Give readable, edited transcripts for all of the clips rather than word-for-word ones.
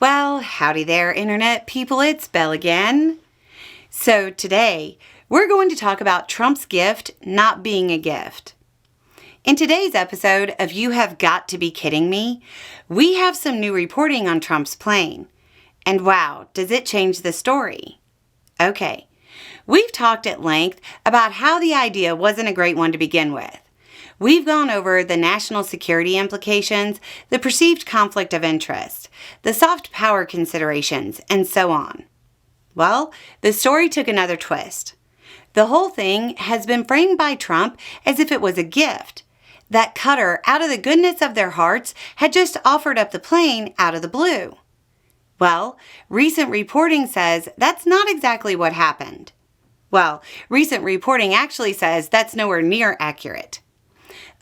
Well, howdy there, Internet people. It's Belle again. So today, we're going to talk about Trump's gift not being a gift. In today's episode of You Have Got to Be Kidding Me, we have some new reporting on Trump's plane. And wow, does it change the story? Okay, we've talked at length about how the idea wasn't a great one to begin with. We've gone over the national security implications, the perceived conflict of interest, the soft power considerations, and so on. Well, the story took another twist. The whole thing has been framed by Trump as if it was a gift. That Qatar, out of the goodness of their hearts, had just offered up the plane out of the blue. Well, recent reporting says that's not exactly what happened. Well, recent reporting actually says that's nowhere near accurate.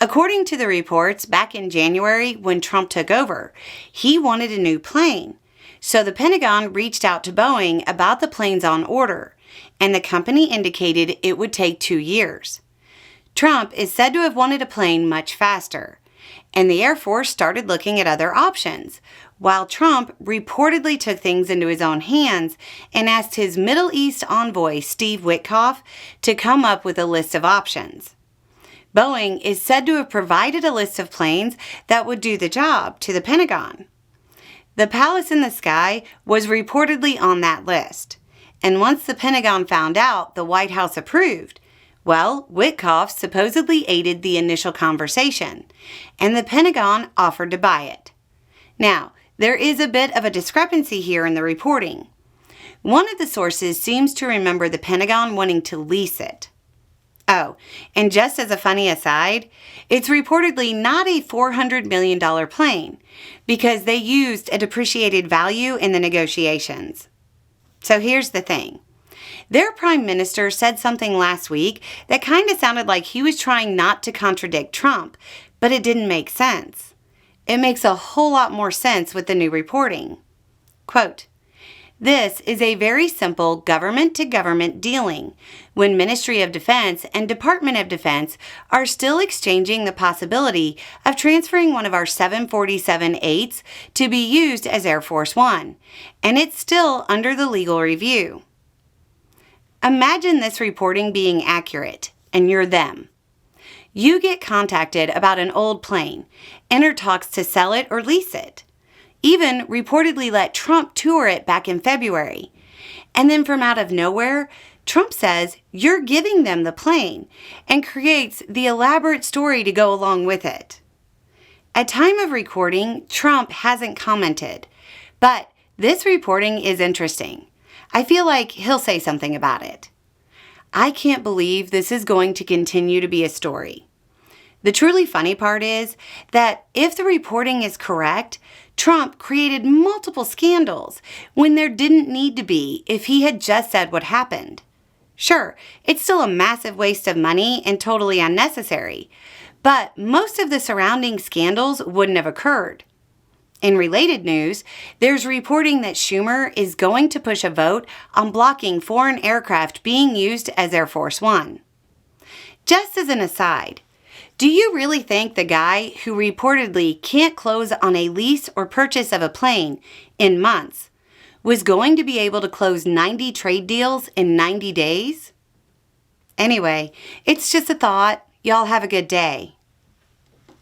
According to the reports, back in January when Trump took over, he wanted a new plane. So the Pentagon reached out to Boeing about the planes on order, and the company indicated it would take 2 years. Trump is said to have wanted a plane much faster, and the Air Force started looking at other options, while Trump reportedly took things into his own hands and asked his Middle East envoy, Steve Witkoff, to come up with a list of options. Boeing is said to have provided a list of planes that would do the job to the Pentagon. The Palace in the Sky was reportedly on that list, and once the Pentagon found out, the White House approved. Well, Witkoff supposedly aided the initial conversation, and the Pentagon offered to buy it. Now, there is a bit of a discrepancy here in the reporting. One of the sources seems to remember the Pentagon wanting to lease it. Oh, and just as a funny aside, it's reportedly not a $400 million plane because they used a depreciated value in the negotiations. So here's the thing. Their prime minister said something last week that kind of sounded like he was trying not to contradict Trump, but it didn't make sense. It makes a whole lot more sense with the new reporting. Quote, "This is a very simple government-to-government dealing when Ministry of Defense and Department of Defense are still exchanging the possibility of transferring one of our 747-8s to be used as Air Force One, and it's still under the legal review." Imagine this reporting being accurate, and you're them. You get contacted about an old plane, enter talks to sell it or lease it. Even reportedly let Trump tour it back in February. And then from out of nowhere, Trump says you're giving them the plane and creates the elaborate story to go along with it. At time of recording, Trump hasn't commented, but this reporting is interesting. I feel like he'll say something about it. I can't believe this is going to continue to be a story. The truly funny part is that if the reporting is correct, Trump created multiple scandals when there didn't need to be if he had just said what happened. Sure, it's still a massive waste of money and totally unnecessary, but most of the surrounding scandals wouldn't have occurred. In related news, there's reporting that Schumer is going to push a vote on blocking foreign aircraft being used as Air Force One. Just as an aside, do you really think the guy who reportedly can't close on a lease or purchase of a plane in months was going to be able to close 90 trade deals in 90 days? Anyway, it's just a thought. Y'all have a good day.